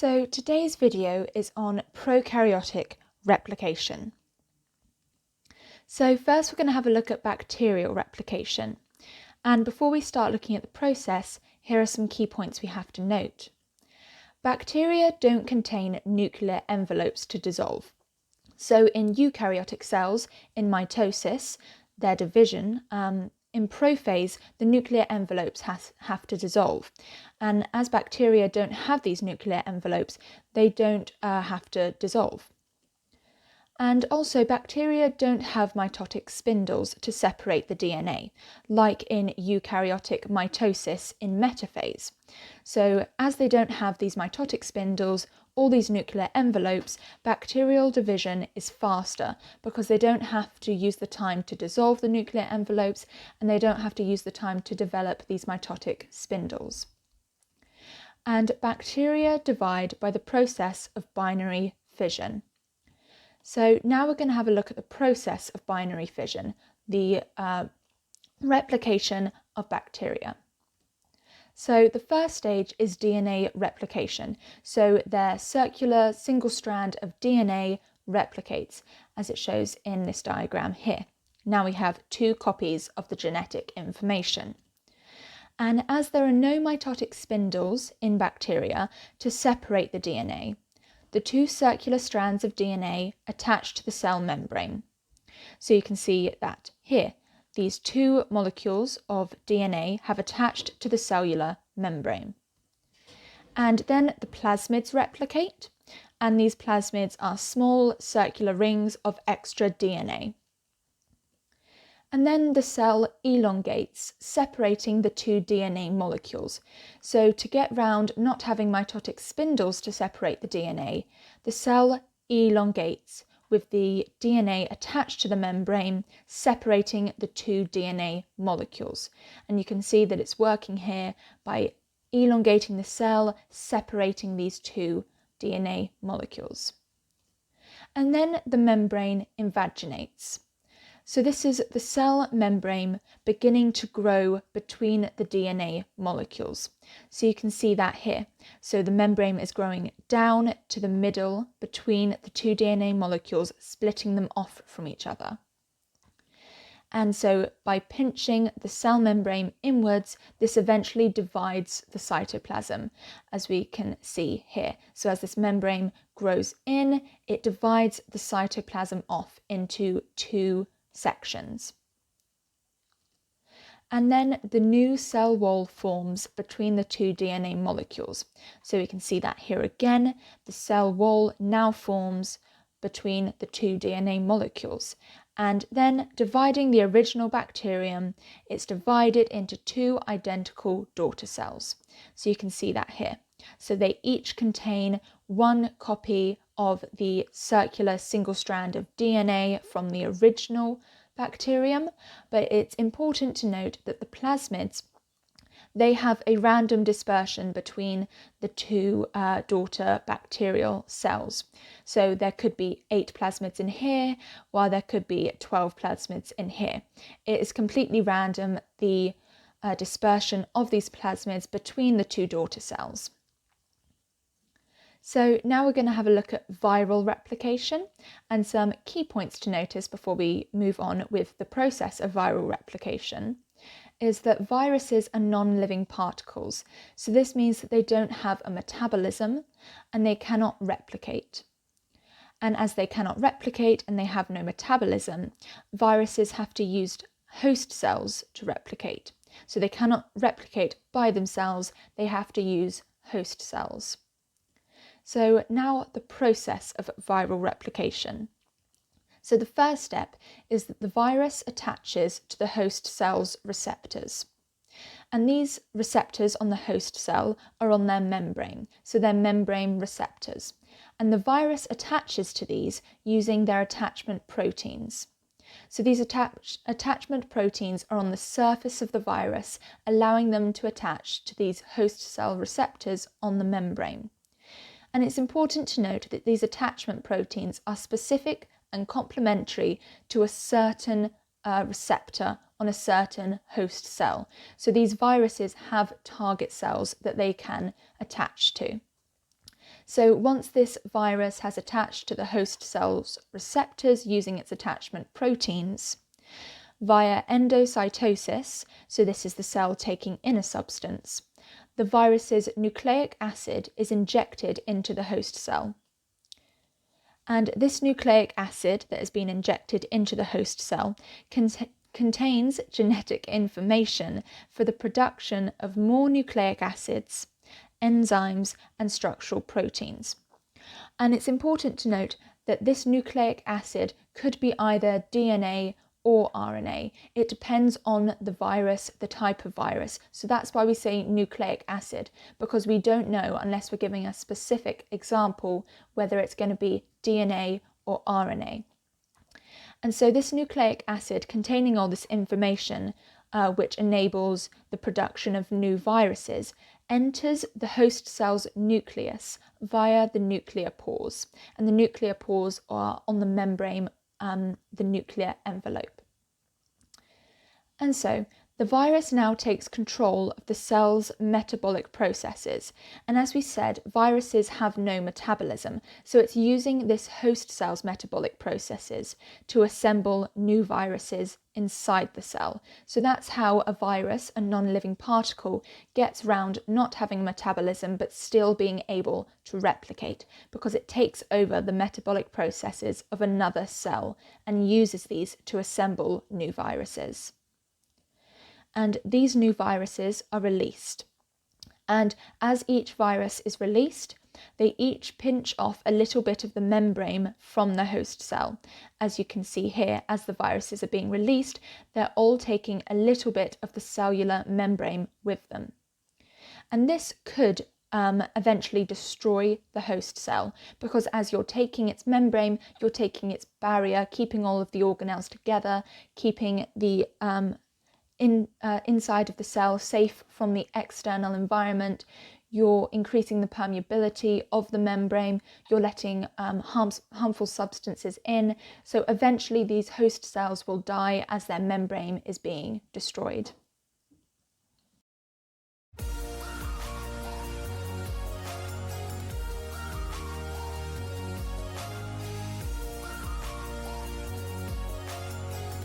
So today's video is on prokaryotic replication. So first we're going to have a look at bacterial replication. And before we start looking at the process, here are some key points we have to note. Bacteria don't contain nuclear envelopes to dissolve. So in eukaryotic cells, in mitosis, their division, in prophase, the nuclear envelopes have to dissolve. And as bacteria don't have these nuclear envelopes, they don't have to dissolve. And also, bacteria don't have mitotic spindles to separate the DNA, like in eukaryotic mitosis in metaphase. So as they don't have these mitotic spindles, all these nuclear envelopes, bacterial division is faster because they don't have to use the time to dissolve the nuclear envelopes and they don't have to use the time to develop these mitotic spindles. And bacteria divide by the process of binary fission. So now we're going to have a look at the process of binary fission, the replication of bacteria. So the first stage is DNA replication. So their circular single strand of DNA replicates, as it shows in this diagram here. Now we have two copies of the genetic information. And as there are no mitotic spindles in bacteria to separate the DNA, the two circular strands of DNA attach to the cell membrane. So you can see that here, these two molecules of DNA have attached to the cellular membrane. And then the plasmids replicate, and these plasmids are small circular rings of extra DNA. And then the cell elongates, separating the two DNA molecules. So to get round not having mitotic spindles to separate the DNA, the cell elongates with the DNA attached to the membrane, separating the two DNA molecules. And you can see that it's working here by elongating the cell, separating these two DNA molecules. And then the membrane invaginates. So this is the cell membrane beginning to grow between the DNA molecules. So you can see that here. So the membrane is growing down to the middle between the two DNA molecules, splitting them off from each other. And so by pinching the cell membrane inwards, this eventually divides the cytoplasm, as we can see here. So as this membrane grows in, it divides the cytoplasm off into two sections. And then the new cell wall forms between the two DNA molecules. So we can see that here again, the cell wall now forms between the two DNA molecules. And then dividing the original bacterium, it's divided into two identical daughter cells. So you can see that here. So they each contain one copy of the circular single strand of DNA from the original bacterium, but it's important to note that the plasmids, they have a random dispersion between the two daughter bacterial cells. So there could be 8 plasmids in here, while there could be 12 plasmids in here. It is completely random, the dispersion of these plasmids between the two daughter cells. So now we're going to have a look at viral replication and some key points to notice before we move on with the process of viral replication is that viruses are non-living particles. So this means that they don't have a metabolism and they cannot replicate. And as they cannot replicate and they have no metabolism, viruses have to use host cells to replicate. So they cannot replicate by themselves, they have to use host cells. So now the process of viral replication. So the first step is that the virus attaches to the host cell's receptors. And these receptors on the host cell are on their membrane, so they're membrane receptors. And the virus attaches to these using their attachment proteins. So these attachment proteins are on the surface of the virus, allowing them to attach to these host cell receptors on the membrane. And it's important to note that these attachment proteins are specific and complementary to a certain receptor on a certain host cell. So these viruses have target cells that they can attach to. So once this virus has attached to the host cell's receptors using its attachment proteins, via endocytosis, so this is the cell taking in a substance, the virus's nucleic acid is injected into the host cell. And this nucleic acid that has been injected into the host cell contains genetic information for the production of more nucleic acids, enzymes, and structural proteins. And it's important to note that this nucleic acid could be either DNA or RNA. It depends on the virus, the type of virus. So that's why we say nucleic acid, because we don't know, unless we're giving a specific example, whether it's going to be DNA or RNA. And so this nucleic acid containing all this information, which enables the production of new viruses, enters the host cell's nucleus via the nuclear pores. And the nuclear pores are on the membrane, the nuclear envelope. And so the virus now takes control of the cell's metabolic processes. And as we said, viruses have no metabolism, so it's using this host cell's metabolic processes to assemble new viruses inside the cell. So that's how a virus, a non-living particle, gets round not having metabolism but still being able to replicate, because it takes over the metabolic processes of another cell and uses these to assemble new viruses. And these new viruses are released. And as each virus is released, they each pinch off a little bit of the membrane from the host cell. As you can see here, as the viruses are being released, they're all taking a little bit of the cellular membrane with them. And this could eventually destroy the host cell, because as you're taking its membrane, you're taking its barrier, keeping all of the organelles together, keeping the inside of the cell safe from the external environment. You're increasing the permeability of the membrane, you're letting harmful substances in, so eventually these host cells will die as their membrane is being destroyed.